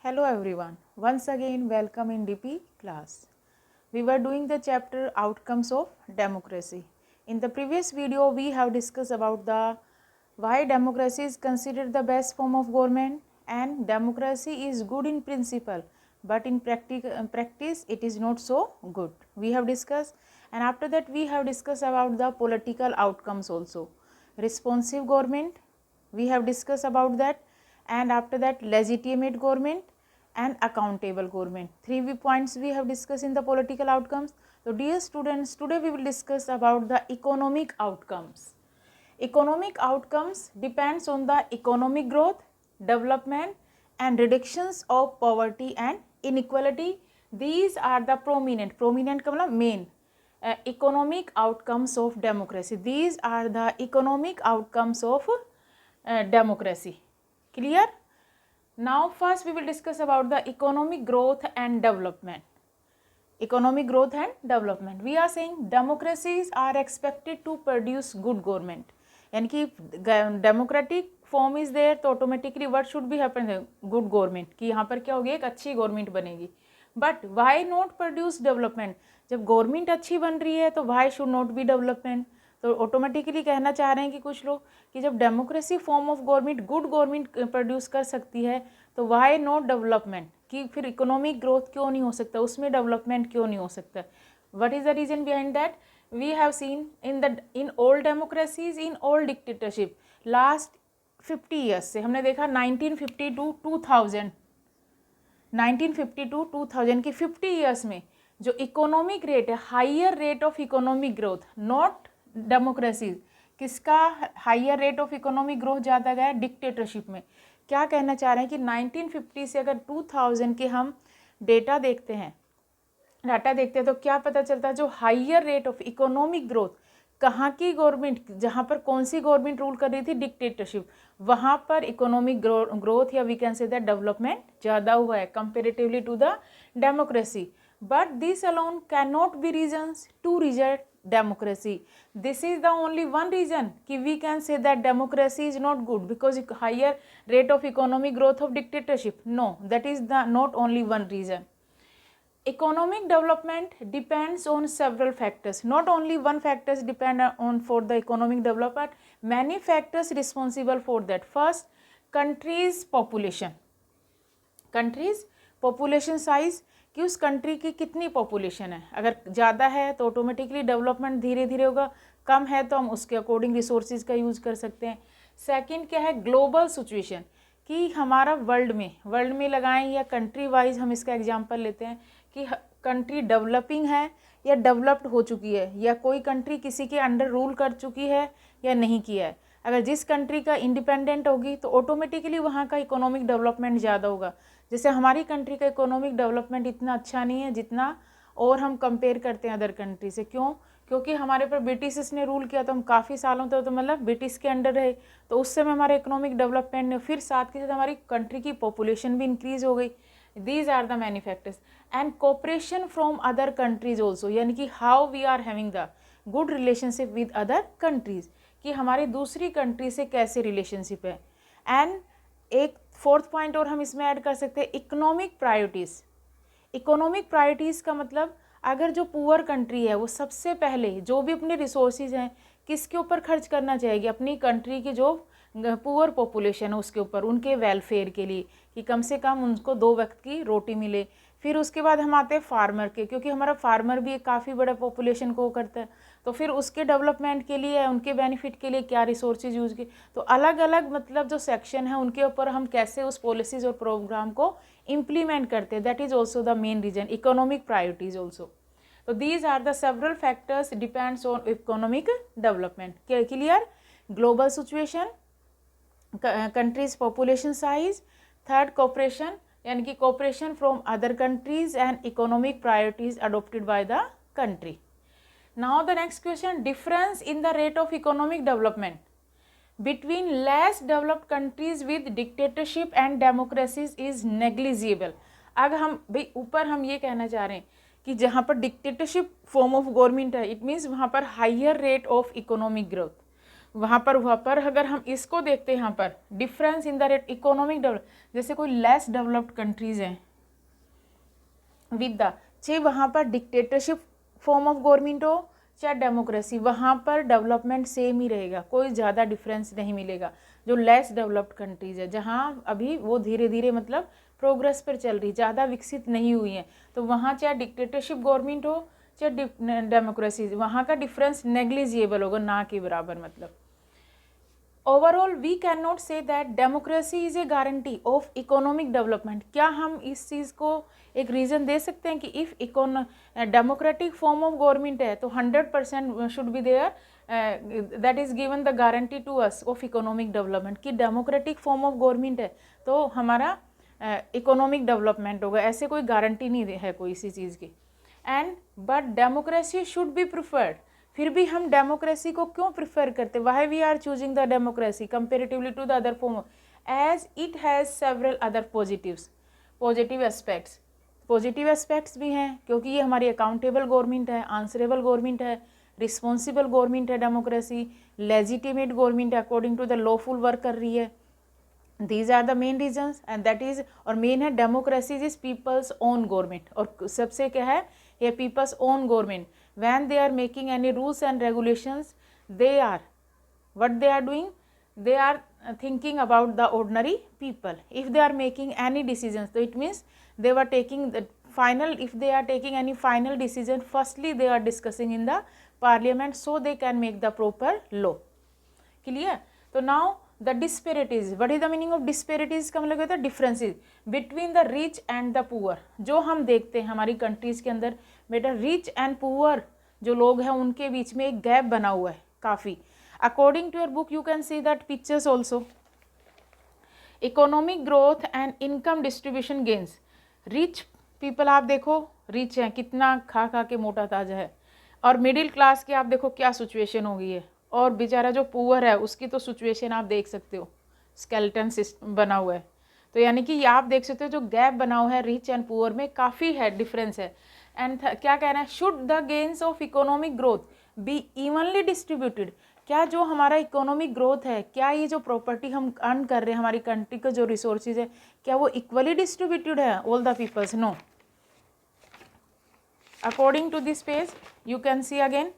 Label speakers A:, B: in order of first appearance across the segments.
A: Hello everyone, once again welcome in DP class. We were doing the chapter outcomes of democracy. In the previous video we have discussed about the why democracy is considered the best form of government and democracy is good in principle but in practice it is not so good. We have discussed, and after that we have discussed about the political outcomes also. Responsive government, we have discussed about that, and after that legitimate government and accountable government. Three points we have discussed in the political outcomes. So dear students, today we will discuss about the economic outcomes. Economic outcomes depends on the economic growth, development and reductions of poverty and inequality. These are the prominent का मतलब main economic outcomes of democracy. These are the economic outcomes of democracy. Clear? Now first we will discuss about the economic growth and development. Economic growth and development. We are saying democracies are expected to produce good government. यानी कि democratic form is there तो automatically what should be happen, good government, कि यहाँ पर क्या होगी, एक अच्छी गवर्नमेंट बनेगी. But why not produce development? जब गवर्नमेंट अच्छी बन रही है तो why should not be development? तो ऑटोमेटिकली कहना चाह रहे हैं कि कुछ लोग कि जब democracy form of government good government produce कर सकती है तो वाई नॉट डेवलपमेंट, कि फिर इकोनॉमिक ग्रोथ क्यों नहीं हो सकता, उसमें डेवलपमेंट क्यों नहीं हो सकता. What is the reason behind that? We have seen in all democracies, in all dictatorship, last 50 years से हमने देखा 1950 की 50 years में जो इकोनॉमिक रेट है, higher rate of economic growth, not democracies, किसका higher rate of economic growth ज़्यादा गया? डिक्टेटरशिप में. क्या कहना चाह रहे हैं कि 1950 से अगर 2000 के हम डाटा देखते हैं तो क्या पता चलता है, जो higher rate of economic growth कहाँ की गवर्नमेंट, जहाँ पर कौन सी गवर्नमेंट रूल कर रही थी, डिक्टेटरशिप, वहाँ पर इकोनॉमिक ग्रोथ या we can say that development ज़्यादा हुआ है comparatively to the democracy. But this alone can not be reasons to reject democracy. This is the only one reason कि we can say that democracy is not good because higher rate of economic growth of dictatorship. No, that is the not only one reason. Economic development depends on several factors. Not only one factors depend on for the economic development. Many factors responsible for that. First, country's population. Country's population size, कि उस country की कितनी population है. अगर ज़्यादा है तो automatically development धीरे धीरे होगा, कम है तो हम उसके अकॉर्डिंग रिसोर्सेज का यूज़ कर सकते हैं. सेकंड क्या है? ग्लोबल सिचुएशन, कि हमारा वर्ल्ड में लगाएं या कंट्री वाइज हम इसका एग्जांपल लेते हैं कि कंट्री डेवलपिंग है या डेवलप्ड हो चुकी है, या कोई कंट्री किसी के अंडर रूल कर चुकी है या नहीं किया है. अगर जिस कंट्री का इंडिपेंडेंट होगी तो ऑटोमेटिकली वहाँ का इकोनॉमिक डेवलपमेंट ज़्यादा होगा. जैसे हमारी कंट्री का इकोनॉमिक डेवलपमेंट इतना अच्छा नहीं है जितना और हम कंपेयर करते हैं अदर कंट्री से. क्यों? क्योंकि हमारे पर ब्रिटिश ने रूल किया, तो हम काफ़ी सालों तक तो मतलब ब्रिटिश के अंडर रहे, तो उस समय हमारा इकोनॉमिक डेवलपमेंट, फिर साथ के साथ हमारी कंट्री की पॉपुलेशन भी इंक्रीज हो गई. These are the many factors. And cooperation from other countries also, यानी कि how we are having the good relationship with other countries, कि हमारी दूसरी कंट्री से कैसे रिलेशनशिप है. एंड एक फोर्थ पॉइंट और हम इसमें ऐड कर सकते हैं, इकोनॉमिक प्रायोरिटीज़. इकोनॉमिक प्रायोरिटीज़ का मतलब, अगर जो पुअर कंट्री है वो सबसे पहले जो भी अपने रिसोर्सेज हैं किसके ऊपर खर्च करना चाहेगी? अपनी कंट्री की जो पुअर पॉपुलेशन है उसके ऊपर, उनके वेलफेयर के लिए, कि कम से कम उनको 2 वक्त की रोटी मिले. फिर उसके बाद हम आते हैं फार्मर के, क्योंकि हमारा फार्मर भी एक काफ़ी बड़ा पॉपुलेशन को करता है, तो फिर उसके डेवलपमेंट के लिए, उनके बेनिफिट के लिए क्या रिसोर्सेज यूज़ किए. तो अलग अलग मतलब जो सेक्शन है उनके ऊपर हम कैसे उस पॉलिसीज़ और प्रोग्राम को इम्प्लीमेंट करते हैं, that is also the main reason. Economic priorities also. तो these are the several factors depends on economic development. Clear? Global situation, countries population size. Third, cooperation, यानी कि cooperation from other countries and economic priorities adopted by the country. Now the next question, difference in the rate of economic development between less developed countries with dictatorship and democracies is negligible. अगर हम भाई ऊपर हम ये कहना चाह रहे हैं कि जहाँ पर डिक्टेटरशिप फॉर्म ऑफ गवर्नमेंट है, इट मीन्स वहाँ पर higher rate of economic growth. वहाँ पर अगर हम इसको देखते हैं, यहाँ पर difference in the rate economic develop, जैसे कोई लेस डेवलप्ड कंट्रीज हैं विद द, चाहे वहाँ पर डिक्टेटरशिप फॉर्म ऑफ गवर्नमेंट हो चाहे डेमोक्रेसी, वहाँ पर डेवलपमेंट सेम ही रहेगा, कोई ज़्यादा डिफरेंस नहीं मिलेगा। जो लेस डेवलप्ड कंट्रीज है, जहाँ अभी वो धीरे धीरे मतलब प्रोग्रेस पर चल रही, ज़्यादा विकसित नहीं हुई हैं, तो वहाँ चाहे डिक्टेटरशिप गवर्नमेंट हो चाहे डेमोक्रेसी, वहाँ का डिफरेंस नेग्लिजिएबल होगा, ना के बराबर। मतलब overall we can not say that democracy is a guarantee of economic development. क्या हम इस चीज़ को एक रीज़न दे सकते हैं कि if democratic form of government है तो 100% should be there, that is given the guarantee to us of economic development, कि डेमोक्रेटिक फॉर्म ऑफ गवर्नमेंट है तो हमारा इकोनॉमिक डेवलपमेंट होगा, ऐसे कोई गारंटी नहीं है कोई इसी चीज़ की। And but democracy should be preferred, फिर भी हम डेमोक्रेसी को क्यों प्रिफर करते, why we are choosing the democracy comparatively to the other form, as it has several other positive aspects भी हैं, क्योंकि ये हमारी अकाउंटेबल गवर्नमेंट है, आंसरेबल गवर्नमेंट है, रिस्पॉन्सिबल गवर्नमेंट है डेमोक्रेसी, लेजिटिमेट गवर्नमेंट है, according to the lawful work कर रही है। These are the main reasons and that is, और मेन है democracy is people's own government, और सबसे क्या है ये people's own government. when they are making any rules and regulations, they are what they are doing, they are thinking about the ordinary people. If they are making any decisions, so it means they were taking the final, if they are taking any final decision, firstly they are discussing in the parliament so they can make the proper law. Clear? So now the disparities, what is the meaning of disparities का मतलब होता है differences between the rich and the poor। जो हम देखते हैं हमारी countries के अंदर बेटा, रिच एंड पुअर जो लोग हैं उनके बीच में एक गैप बना हुआ है काफ़ी। According to your book you can see that pictures also, economic growth and income distribution gains. Rich people आप देखो रिच हैं, कितना खा खा के मोटा ताजा है, और मिडिल क्लास के आप देखो क्या सिचुएशन हो गई है, और बेचारा जो पुअर है उसकी तो सिचुएशन आप देख सकते हो, स्केलेटन सिस्टम बना हुआ है। तो यानी कि आप देख सकते हो जो गैप बना हुआ है रिच एंड पुअर में काफ़ी है, डिफरेंस है। एंड क्या कहना है, should the gains of economic growth be evenly distributed. क्या जो हमारा इकोनॉमिक ग्रोथ है, क्या ये जो प्रॉपर्टी हम अर्न कर रहे हैं, हमारी कंट्री का जो रिसोर्सेज है, क्या वो इक्वली डिस्ट्रीब्यूटेड है all the peoples? No. According to this page you can see again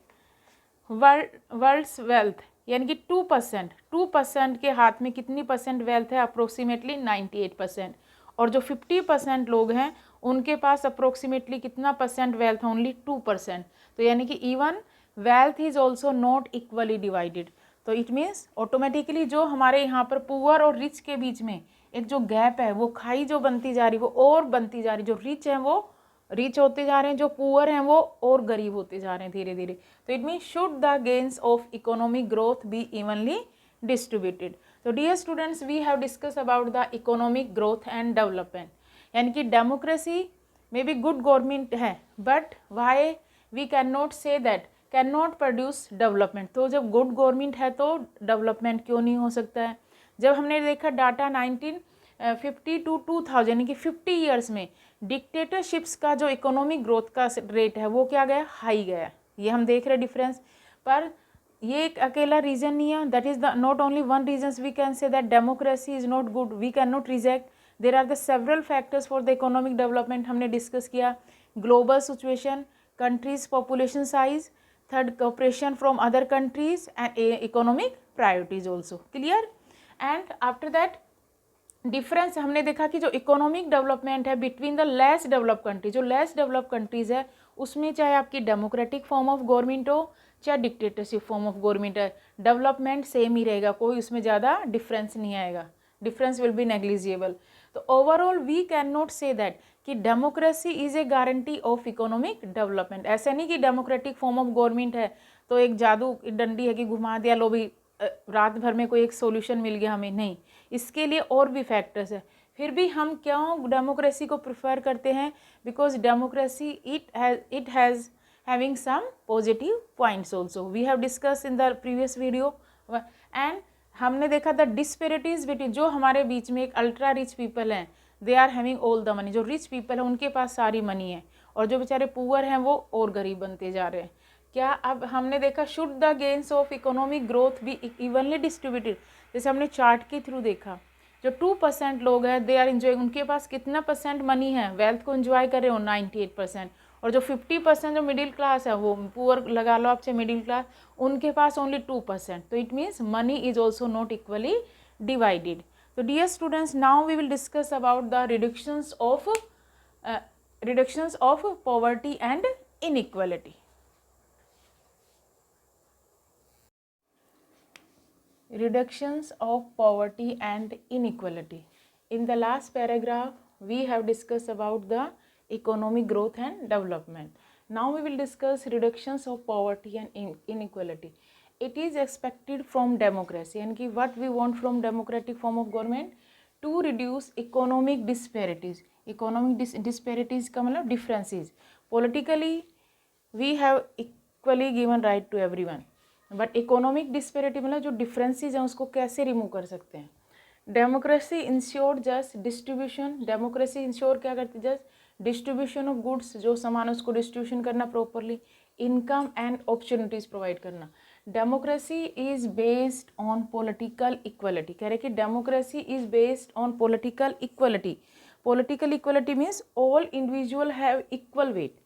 A: world's wealth, यानी कि 2% के हाथ में कितनी परसेंट वेल्थ है? अप्रोक्सीमेटली 98%। और जो 50% लोग हैं उनके पास अप्रोक्सीमेटली कितना परसेंट वेल्थ है? ओनली 2%। तो यानी कि even wealth is also not equally divided. तो इट मीन्स ऑटोमेटिकली जो हमारे यहाँ पर पुअर और रिच के बीच में एक जो गैप है, वो खाई जो बनती जा रही, वो और बनती जा रही। जो रिच हैं वो रिच होते जा रहे हैं, जो पुअर हैं वो और गरीब होते जा रहे हैं धीरे धीरे। तो it means should the gains of economic growth be evenly distributed. तो dear students, we have discuss about the economic growth and development. यानी कि डेमोक्रेसी में भी गुड गवर्नमेंट है, but why we can not say that can not produce development. तो जब good government है तो डेवलपमेंट क्यों नहीं हो सकता है? जब हमने देखा डाटा 1950 to 2000 यानी कि 50 ईयर्स में डिक्टेटरशिप्स का जो इकोनॉमिक ग्रोथ का रेट है वो क्या गया? हाई गया। ये हम देख रहे डिफरेंस। पर ये एक अकेला रीज़न नहीं है, that is the not only one reasons we can say that democracy is not good, we can not reject. There are the several factors for the economic development. हमने डिस्कस किया global situation, countries population size, third cooperation from other countries and economic priorities also. Clear? And after that difference हमने देखा कि जो इकोनॉमिक डेवलपमेंट है between the less developed country, जो लेस डेवलप्ड कंट्रीज़ है उसमें चाहे आपकी डेमोक्रेटिक फॉर्म ऑफ गवर्नमेंट हो चाहे डिक्टेटरशिप फॉर्म ऑफ गवर्नमेंट है, डेवलपमेंट सेम ही रहेगा, कोई उसमें ज़्यादा डिफरेंस नहीं आएगा, डिफरेंस विल बी नेग्लिजिबल। तो overall we can not say that कि democracy is a guarantee of economic development. ऐसा नहीं कि डेमोक्रेटिक फॉर्म ऑफ गवर्नमेंट है तो एक जादू डंडी है कि घुमा दिया, लो भी रात भर में कोई एक सोल्यूशन मिल गया हमें, नहीं। इसके लिए और भी फैक्टर्स है। फिर भी हम क्यों डेमोक्रेसी को प्रेफर करते हैं? Because democracy it has having some positive points also, we have discussed in the previous video। and हमने देखा द disparities between, जो हमारे बीच में एक अल्ट्रा रिच पीपल हैं, they are having all the money. जो रिच पीपल है उनके पास सारी मनी है, और जो बेचारे पुअर हैं वो और गरीब बनते जा रहे हैं। क्या अब हमने देखा should the gains of economic growth be evenly distributed, जैसे हमने चार्ट के थ्रू देखा जो 2% लोग हैं दे आर इंजॉय, उनके पास कितना परसेंट मनी है वेल्थ को एंजॉय कर रहे हो 98%, और जो 50% जो मिडिल क्लास है वो पुअर लगा लो आप चाहे मिडिल क्लास, उनके पास ओनली 2%, तो it means money is also not equally divided. So dear students, now we will discuss about the reductions of poverty and inequality. Reductions of poverty and inequality. In the last paragraph, we have discussed about the economic growth and development. Now we will discuss reductions of poverty and inequality. It is expected from democracy, and what we want from democratic form of government, to reduce economic disparities. Economic disparities का मतलब differences. Politically, we have equally given right to everyone. But economic disparity मतलब जो differences हैं उसको कैसे remove कर सकते हैं. Democracy ensure just distribution. Democracy ensure क्या करती है? जस्ट डिस्ट्रीब्यूशन ऑफ गुड्स, जो सामान उसको डिस्ट्रीब्यूशन करना properly. Income and opportunities provide करना. Democracy is based on political equality. कह रहे कि democracy is based on political equality. Political equality means all individual have equal weight.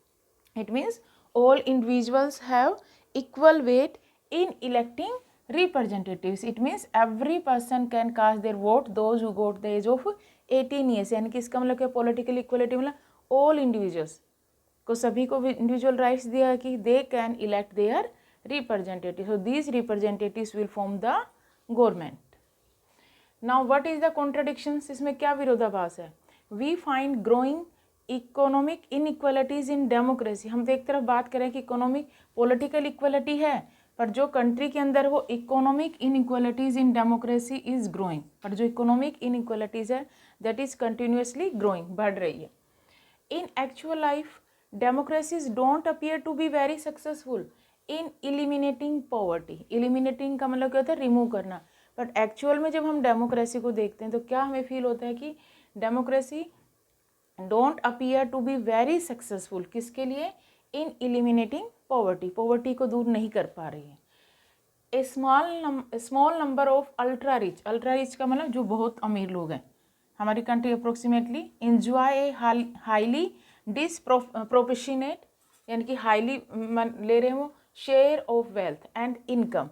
A: It means all individuals have equal weight in electing representatives. It means every person can cast their vote, those who got the age of 18 years. यानी कि इसका मतलब क्या? Political equality मतलब all individuals को, सभी को individual rights दिया है कि they can elect their representative. So these representatives will form the government. Now what is the contradictions? इसमें क्या विरोधाभास है? We find growing economic inequalities in democracy. हम तो एक तरफ बात करें कि इकोनॉमिक पॉलिटिकल इक्वलिटी है, पर जो कंट्री के अंदर वो economic inequalities in democracy is growing. पर जो इकोनॉमिक इनइक्वालिटीज है दैट इज कंटिन्यूसली ग्रोइंग, बढ़ रही है. In actual life democracies don't appear to be very successful in eliminating poverty. Eliminating का मतलब क्या होता है? रिमूव करना. बट एक्चुअल में जब हम डेमोक्रेसी को देखते हैं तो क्या हमें फील होता है कि democracy don't appear to be very successful. किसके लिए? इन एलिमिनेटिंग पॉवर्टी. पॉवर्टी को दूर नहीं कर पा रही है. A small number of ultra rich. Ultra rich का मतलब जो बहुत अमीर लोग हैं. हमारी country approximately enjoy a highly disproportionate, यानी कि हाईली ले रहे हैं वो share of wealth and income.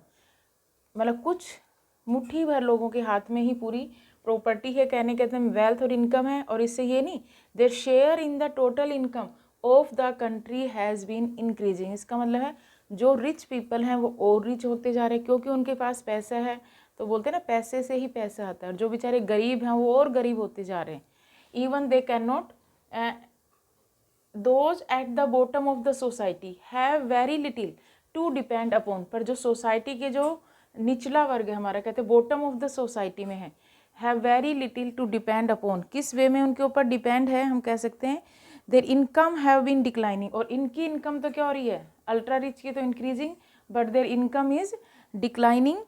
A: मतलब कुछ मुट्ठी भर लोगों के हाथ में ही पूरी प्रॉपर्टी है, कहने के मतलब वेल्थ और इनकम है. और इससे ये नहीं, their share in the total income of the country has been increasing. इसका मतलब है जो रिच पीपल हैं वो और रिच होते जा रहे हैं क्योंकि उनके पास पैसा है. तो बोलते हैं ना, पैसे से ही पैसा आता है. और जो बेचारे गरीब हैं वो और गरीब होते जा रहे हैं. Even they can not, those at the bottom of the society have very little to depend upon. पर जो सोसाइटी के जो निचला वर्ग है हमारा, कहते हैं बॉटम ऑफ द सोसाइटी में है, have very little to depend upon. किस वे में उनके ऊपर डिपेंड है? हम कह सकते हैं their income have been declining. और इनकी इनकम तो क्या हो रही है? अल्ट्रा रिच की तो increasing, but their income is declining.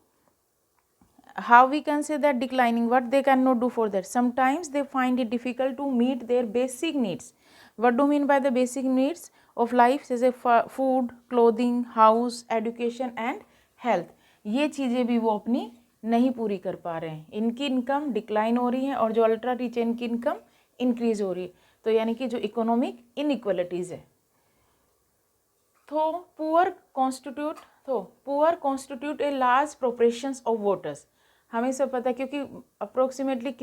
A: How we can say that declining? What they can not do for that? Sometimes they find it difficult to meet their basic needs. What do mean by the basic needs of life? जैसे food, clothing, house, education and health. ये चीज़ें भी वो अपनी नहीं पूरी कर पा रहे हैं. इनकी इनकम डिक्लाइन हो रही है और जो अल्ट्रा रिच है इनकी इनकम इंक्रीज हो रही है. तो यानी कि जो इकोनॉमिक इनइक्वालिटीज़ है. तो poor constitute a large proportions of voters. हमें सब पता है क्योंकि अप्रोक्सीमेटली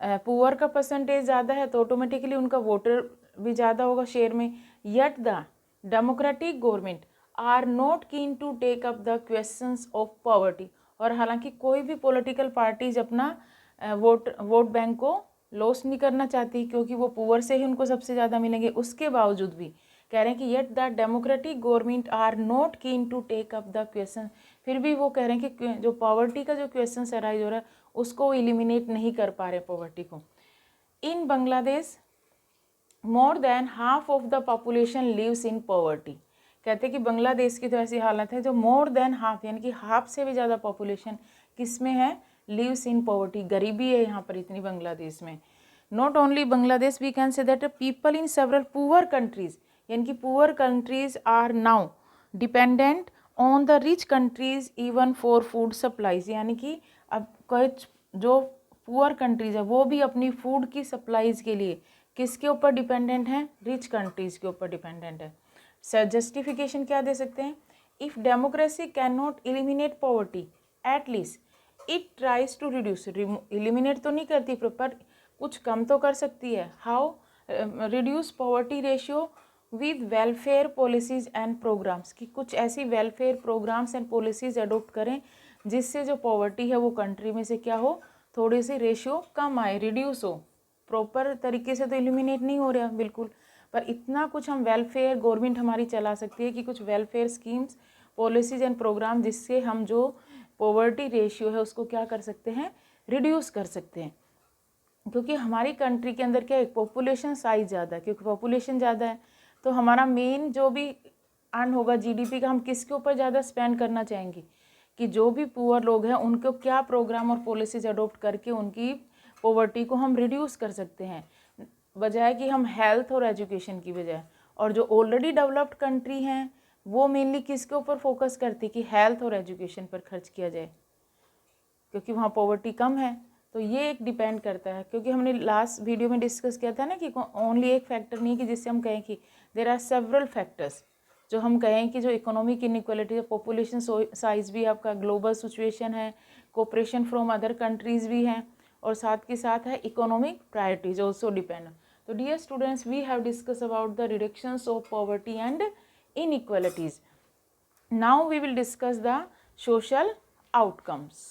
A: पुअर का परसेंटेज ज़्यादा है तो ऑटोमेटिकली उनका वोटर भी ज़्यादा होगा शेयर में. Yet the democratic government are not keen to take up the questions of poverty. और हालांकि कोई भी पॉलिटिकल पार्टीज अपना वोट बैंक को लॉस नहीं करना चाहती क्योंकि वो पुअर से ही उनको सबसे ज़्यादा मिलेंगे. उसके बावजूद भी कह रहे हैं कि yet the democratic government are not keen to take up the question. फिर भी वो कह रहे हैं कि जो पॉवर्टी का जो क्वेश्चन अराइज हो रहा है उसको एलिमिनेट नहीं कर पा रहे पॉवर्टी को. In Bangladesh more than half of the population lives in poverty. कहते हैं कि बांग्लादेश की तो ऐसी हालत है जो मोर देन हाफ, यानी कि हाफ से भी ज़्यादा पॉपुलेशन किस में है? Lives in poverty. गरीबी है यहाँ पर इतनी बांग्लादेश में. Not only Bangladesh, we can say that people in several poor countries, यानी कि poor countries are now dependent on the rich countries even for food supplies, यानी कि अब कुछ जो पुअर कंट्रीज है वो भी अपनी फूड की सप्लाईज के लिए किसके ऊपर डिपेंडेंट हैं, रिच कंट्रीज के ऊपर डिपेंडेंट है। सर जस्टिफिकेशन क्या दे सकते हैं, if democracy can not eliminate poverty at least it tries to reduce, eliminate तो नहीं करती पर कुछ कम तो कर सकती है। How, reduce poverty ratio with welfare policies and programmes, कि कुछ ऐसी welfare programmes and policies adopt करें जिससे जो पॉवर्टी है वो कंट्री में से क्या हो, थोड़ी सी रेशियो कम आए, रिड्यूस हो। प्रॉपर तरीके से तो एलिमिनेट नहीं हो रहा बिल्कुल, पर इतना कुछ हम वेलफेयर गवर्नमेंट हमारी चला सकती है कि कुछ welfare schemes policies and programme जिससे हम जो पॉवर्टी रेशियो है उसको क्या कर सकते हैं, रिड्यूस कर सकते हैं। क्योंकि हमारी कंट्री के अंदर क्या है, पॉपुलेशन साइज ज़्यादा है, क्योंकि पॉपुलेशन ज़्यादा है तो हमारा मेन जो भी अर्न होगा जीडीपी का, हम किसके ऊपर ज़्यादा स्पेंड करना चाहेंगे कि जो भी पुअर लोग हैं उनको क्या प्रोग्राम और पॉलिसीज अडोप्ट करके उनकी पॉवर्टी को हम रिड्यूस कर सकते हैं, बजाय कि हम हेल्थ और एजुकेशन की बजाय। और जो ऑलरेडी डेवलप्ड कंट्री हैं वो मेनली किसके ऊपर फोकस करती कि हेल्थ और एजुकेशन पर खर्च किया जाए, क्योंकि वहाँ पॉवर्टी कम है। तो ये एक डिपेंड करता है, क्योंकि हमने लास्ट वीडियो में डिस्कस किया था ना कि ओनली एक फैक्टर नहीं कि जिससे हम कहें कि देर आर सेवरल फैक्टर्स, जो हम कहें कि जो इकोनॉमिक इनइक्वालिटी है, पॉपुलेशन साइज भी आपका, ग्लोबल सिचुएशन है, कोऑपरेशन फ्रॉम अदर कंट्रीज भी हैं, और साथ के साथ है इकोनॉमिक प्रायोरिटीज ऑल्सो डिपेंड। तो dear students, we have discuss about the reductions of poverty and inequalities. Now we will discuss the social outcomes.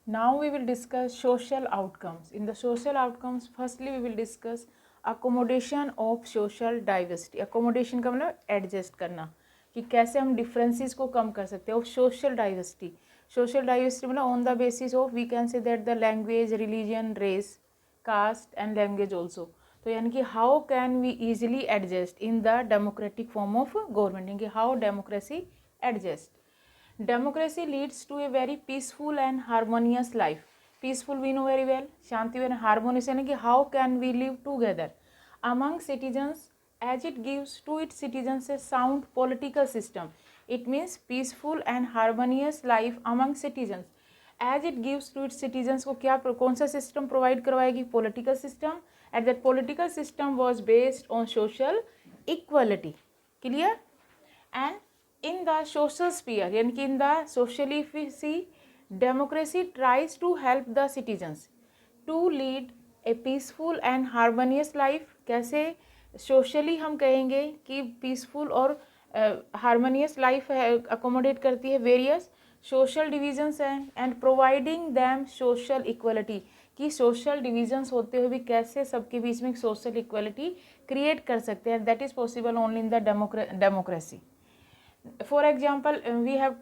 A: Now we will discuss social outcomes. In the social outcomes, firstly we will discuss accommodation of social diversity. Accommodation का मतलब adjust करना, कि कैसे हम differences को कम कर सकते हैं। Of social diversity, social diversity मतलब on the basis of we can say that the language, religion, race, caste and language also. तो यानी कि how can we easily adjust in the democratic form of government, यानी कि how democracy adjust. Democracy leads to a very peaceful and harmonious life. Peaceful we know very well, Shanti and harmonious यानी कि how can we live together among citizens as it gives to its citizens a sound political system. It means peaceful and harmonious life among citizens as it gives to its citizens को क्या कौन सा system provide करवाएगी, political system. At that political system was based on social equality. Clear. And in the social sphere यानी कि in the social efficacy, democracy tries to help the citizens to lead a peaceful and harmonious life. कैसे socially हम कहेंगे कि peaceful और harmonious life accommodate करती है various social divisions हैं, and providing them social equality, कि social divisions होते हुए भी कैसे सबके बीच में social equality create कर सकते हैं. that is possible only in the democracy. For example, we have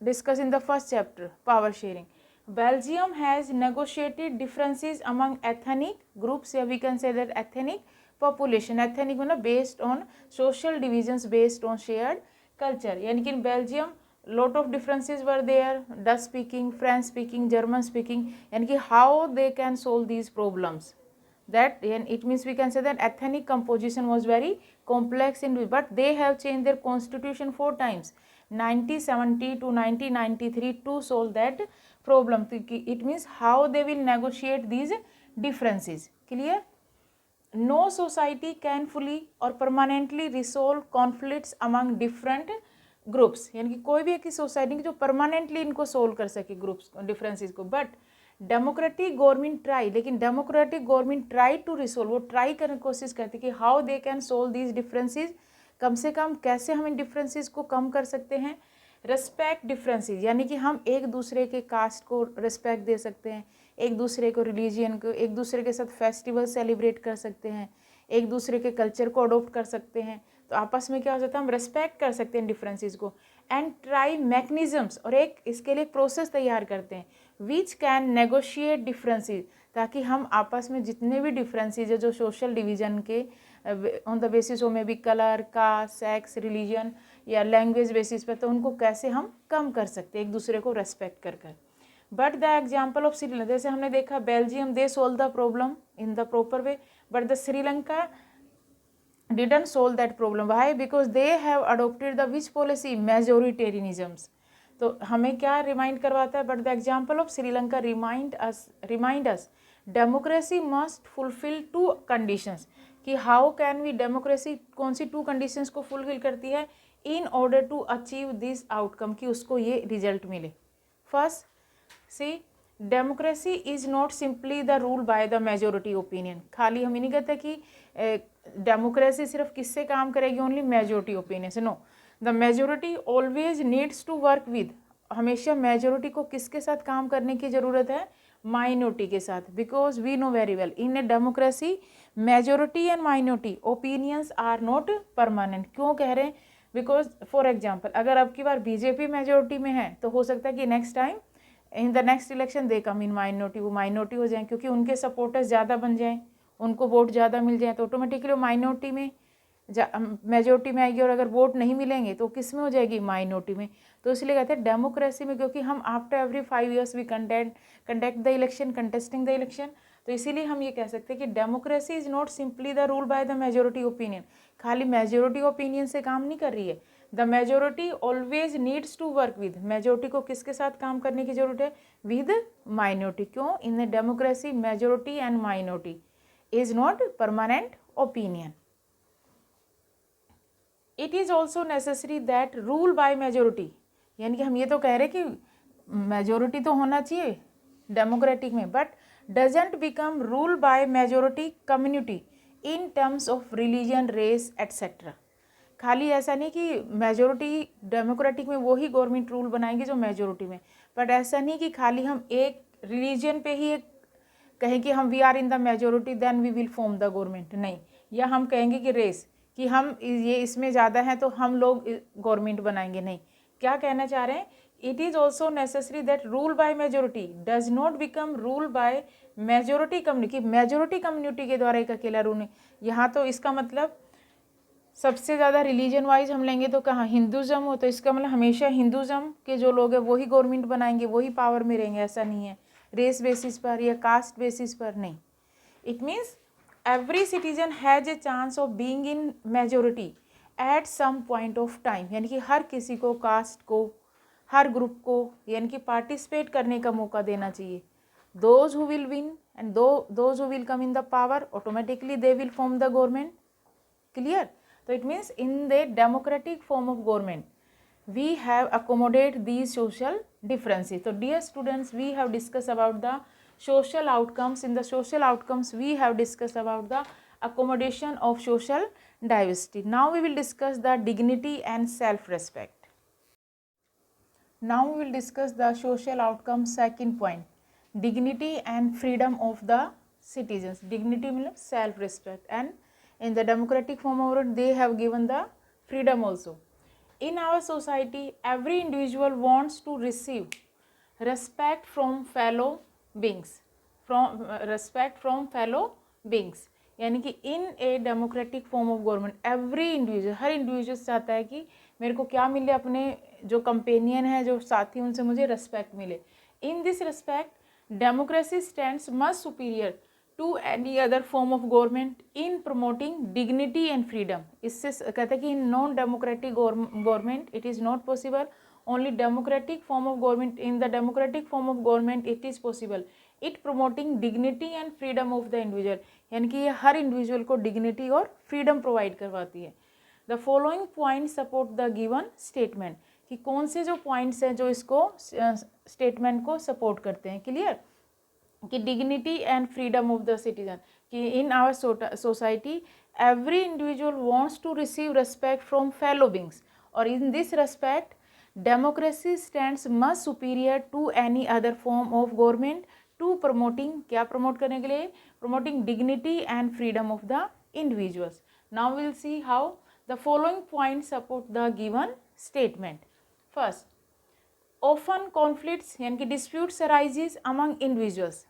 A: discussed in the first chapter power sharing. Belgium has negotiated differences among ethnic groups, या we can say that ethnic population. ethnic मतलब based on social divisions based on shared culture. यानी कि Belgium lot of differences were there, Dutch speaking, French speaking, German speaking, यानी कि how they can solve these problems. That it means we can say that ethnic composition was very complex in, but they have changed their constitution 4 times, 1970 to 1993, to solve that problem. It means how they will negotiate these differences. Clear. No society can fully or permanently resolve conflicts among different groups, यानी कि कोई भी एक society जो permanently इनको solve कर सके groups differences को. बट डेमोक्रेटिक गवर्नमेंट ट्राई, लेकिन democratic government try to resolve, वो ट्राई करने की कोशिश करती कि how they can solve these differences, कम से कम कैसे हम इन डिफरेंसेस को कम कर सकते हैं. रिस्पेक्ट डिफरेंसेस, यानी कि हम एक दूसरे के कास्ट को रिस्पेक्ट दे सकते हैं, एक दूसरे को रिलीजियन को, एक दूसरे के साथ फेस्टिवल सेलिब्रेट कर सकते हैं, एक दूसरे के कल्चर को अडोप्ट कर सकते हैं. तो आपस में क्या हो जाता है, हम रेस्पेक्ट कर सकते हैं डिफरेंसेस को. एंड ट्राई मैकेनिज्म्स, और एक इसके लिए प्रोसेस तैयार करते हैं विच कैन नेगोशिएट डिफरेंसेस, ताकि हम आपस में जितने भी डिफरेंसेस है जो सोशल डिवीजन के ऑन द बेसिस हो, में भी कलर, कास्ट, सेक्स, रिलीजन या लैंग्वेज बेसिस पे, तो उनको कैसे हम कम कर सकते हैं एक दूसरे को रेस्पेक्ट कर कर. But the example of Sri Lanka, जैसे हमने देखा Belgium they solve the problem in the proper way, but the Sri Lanka didn't solve that problem. Why? Because they have adopted the which policy? Majoritarianisms. तो हमें क्या रिमाइंड करवाता है? But the example of Sri Lanka remind us democracy must fulfil two conditions, कि how can we, democracy कौन सी two conditions को fulfil करती है in order to achieve this outcome, कि उसको ये रिजल्ट मिले. First, see, democracy is not simply the rule by the majority opinion. खाली हम ये नहीं कहते कि डेमोक्रेसी सिर्फ किससे काम करेगी, ओनली मेजोरिटी ओपिनियन से. No, the majority always needs to work with, हमेशा मेजोरिटी को किसके साथ काम करने की ज़रूरत है? माइनॉरिटी के साथ. Because we know very well in a democracy majority and minority opinions are not permanent. क्यों कह रहे हैं? बिकॉज फॉर एग्जाम्पल अगर अब की बार बीजेपी मेजोरिटी में है तो हो सकता है कि next time in the next election they come in minority, वो माइनॉरिटी हो जाए क्योंकि उनके सपोर्टर्स ज़्यादा बन जाएं, उनको वोट ज़्यादा मिल जाए, तो ऑटोमेटिकली वो माइनॉरिटी में मेजोरिटी में आएगी. और अगर वोट नहीं मिलेंगे तो किस में हो जाएगी? माइनॉरिटी में. तो इसलिए कहते हैं डेमोक्रेसी में, क्योंकि हम after every 5 years we conduct the election, contesting the election, तो इसीलिए हम ये कह सकते हैं कि democracy is not simply the rule by the majority opinion. खाली मेजोरिटी ओपिनियन से काम नहीं कर रही है. The majority always needs to work with, majority को किसके साथ काम करने की जरूरत है? With minority. क्यों? In the democracy majority and minority is not permanent opinion. It is also necessary that rule by majority, यानी कि हम ये तो कह रहे कि मेजोरिटी तो होना चाहिए डेमोक्रेटिक में, but doesn't become rule by majority community in terms of religion, race etcetera. खाली ऐसा नहीं कि मेजोरिटी डेमोक्रेटिक में वो ही गवर्नमेंट रूल बनाएंगे जो मेजोरिटी में, बट ऐसा नहीं कि खाली हम एक रिलीजन पे ही एक कहें कि हम we are in the majority then we will form the government, नहीं. या हम कहेंगे कि रेस, कि हम ये इसमें ज़्यादा हैं तो हम लोग गवर्नमेंट बनाएंगे, नहीं. क्या कहना चाह रहे हैं? It is also necessary that rule by majority does not become rule by majority community, majority community के द्वारा एक अकेला रूल नहीं. यहाँ तो इसका मतलब सबसे ज़्यादा रिलीजन वाइज हम लेंगे तो कहाँ? हिंदुज़म हो, तो इसका मतलब हमेशा हिंदुज़म के जो लोग हैं वही गवर्नमेंट बनाएंगे, वही पावर में रहेंगे, ऐसा नहीं है. रेस बेसिस पर या कास्ट बेसिस पर नहीं. It means every citizen has a chance of being in majority at some point of time, यानी कि हर किसी को, कास्ट को, हर ग्रुप को यानी कि पार्टिसिपेट करने का मौका देना चाहिए. Those who will win and those who will come in the power automatically they will form the government. Clear? तो it means in the democratic form of government we have accommodate these social differences. So dear students, we have discussed about the social outcomes. In the social outcomes we have discussed about the accommodation of social diversity. Now we will discuss the dignity and self respect. Now we will discuss the social outcomes. Second point, dignity and freedom of the citizens. Dignity means self respect, and in the democratic form of it they have given the freedom also. In our society, every individual wants to receive respect from fellow beings, respect from fellow beings. यानी कि in a democratic form of government every individual, हर individual चाहता है कि मेरे को क्या मिले, अपने जो कंपेनियन है, जो साथी, उनसे मुझे रिस्पेक्ट मिले. In this respect democracy stands much superior to any other form of government in promoting dignity and freedom. इससे कहते हैं कि in non democratic government it is not possible, only democratic form of government, in the democratic form of government it is possible. It promoting dignity and freedom of the individual, यानी कि ये हर individual को dignity और freedom provide करवाती है. The following point support the given statement, कि कौन से जो पॉइंट्स हैं जो इसको स्टेटमेंट को सपोर्ट करते हैं. क्लियर? कि dignity and freedom of the citizen, कि in our society every individual wants to receive respect from fellow beings, और in this respect democracy stands much superior to any other form of government to promoting, क्या promote करने के लिए? Promoting dignity and freedom of the individuals. Now will see how the following point support the given statement. First, often conflicts यानी कि disputes arises among individuals.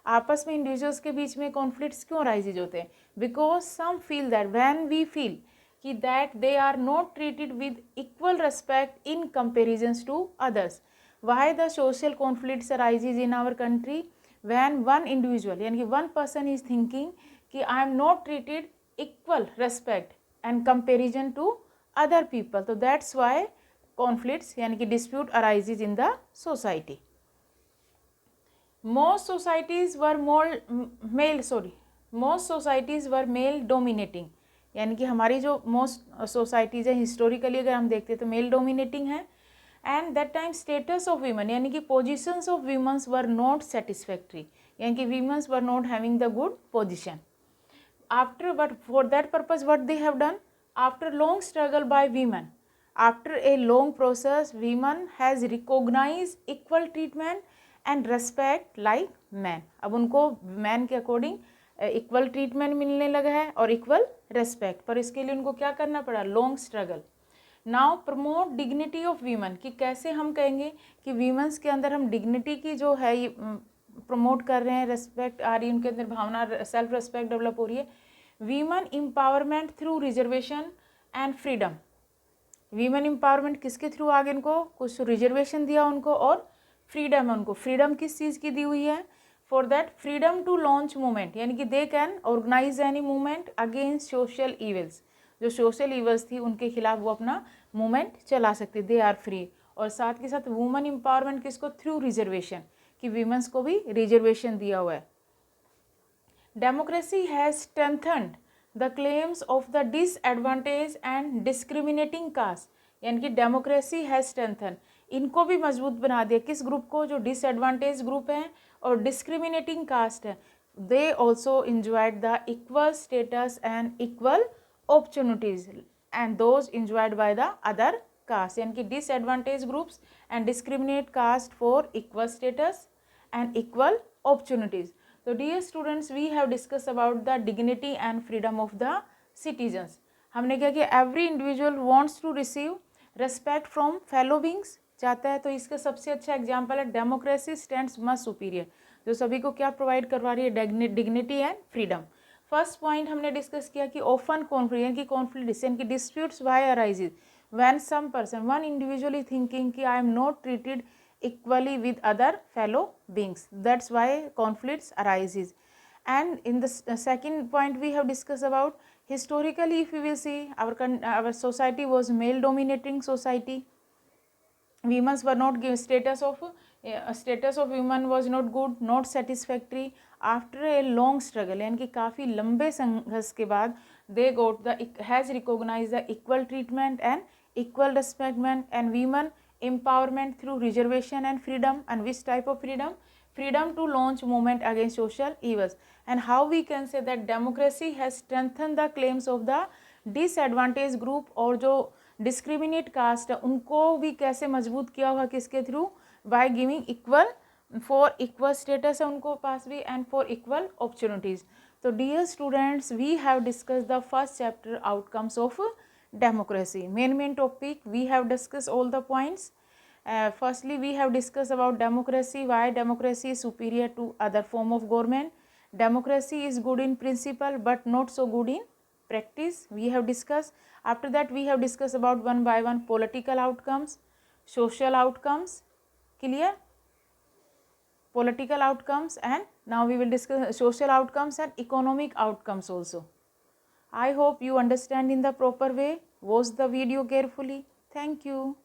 A: आपस में individuals के बीच में कॉन्फ्लिक्ट्स क्यों अराइजेज होते हैं? Because some feel that when we feel कि that they are not treated with equal respect in comparisons to others. Why the social conflicts arises in our country? When one individual यानी कि one person is thinking कि I am not treated equal respect and comparison to other people. So that's why conflicts यानी कि dispute arises in the society. Most societies were male dominating, यानी कि हमारी जो most societies है historically अगर हम देखते हैं तो male dominating है. And that time status of women यानी कि positions of women were not satisfactory, यानी कि women were not having the good position. After, but for that purpose what they have done, after long struggle by women, after a long process, women has recognized equal treatment and respect like men. अब उनको man के according equal treatment मिलने लगा है और equal respect, पर इसके लिए उनको क्या करना पड़ा, long struggle. Now promote dignity of women, कि कैसे हम कहेंगे कि वीमेंस के अंदर हम डिग्निटी की जो है ये प्रमोट कर रहे हैं, रेस्पेक्ट आ रही है उनके अंदर, भावना सेल्फ रेस्पेक्ट डेवलप हो रही है. Women empowerment through reservation and freedom. Women empowerment किसके थ्रू आगे, इनको कुछ रिजर्वेशन दिया उनको और फ्रीडम है उनको. फ्रीडम किस चीज़ की दी हुई है, for that freedom to launch movement, यानी कि they can organise any movement against social evils. जो सोशल इवल्स थी उनके खिलाफ वो अपना मूवमेंट चला सकते, दे आर फ्री. और साथ के साथ वुमेन एम्पावरमेंट किसको, थ्रू रिजर्वेशन, कि वीमेंस को भी रिजर्वेशन दिया हुआ है. Democracy has strengthened the claims of the disadvantage and discriminating caste, यानी कि डेमोक्रेसी हैज स्ट्रेंथन, इनको भी मजबूत बना दिया. किस ग्रुप को, जो डिसएडवांटेज ग्रुप हैं और डिस्क्रिमिनेटिंग कास्ट है, they also enjoyed the equal status and equal opportunities and those enjoyed by the other caste, यानी कि disadvantaged groups and discriminate caste for equal status and equal opportunities. So dear students, we have discussed about the dignity and freedom of the citizens. हमने क्या किया, every individual wants to receive respect from fellow beings, चाहता है. तो इसका सबसे अच्छा example है डेमोक्रेसी स्टैंड्स मच सुपीरियर, जो सभी को क्या प्रोवाइड करवा रही है, dignity and freedom. First point हमने डिस्कस किया कि ऑफन कॉन्फ्लिक्ट, यानी कि कॉन्फ्लिक्ट यानी कि disputes why arises when some person one individually thinking कि I am not treated equally with other fellow beings, that's why conflicts arises. And in the second point we have discuss about historically, if you will see our society was male dominating society. Women were not given status of women was not good, not satisfactory. After a long struggle, यानी कि काफ़ी लंबे संघर्ष के बाद, they got the has recognise the equal treatment and equal respectment and women empowerment through reservation and freedom. And which type of freedom, freedom to launch movement against social evils. And how we can say that democracy has strengthen the claims of the disadvantage group, और जो discriminate cast है उनको भी कैसे मजबूत किया हुआ, किसके through, by giving equal for equal status है उनको पास भी एंड फॉर इक्वल अपॉर्चुनिटीज. तो dear students, we have discuss the first chapter outcomes of democracy. Main topic we have discuss all the points. Firstly we have discuss about democracy, why democracy is superior to other form of government. Democracy is good in principle but not so good in practice, we have discussed. After that we have discussed about one by one political outcomes, social outcomes, clear, political outcomes, and now we will discuss social outcomes and economic outcomes also. I hope you understand in the proper way. Watch the video carefully. Thank you.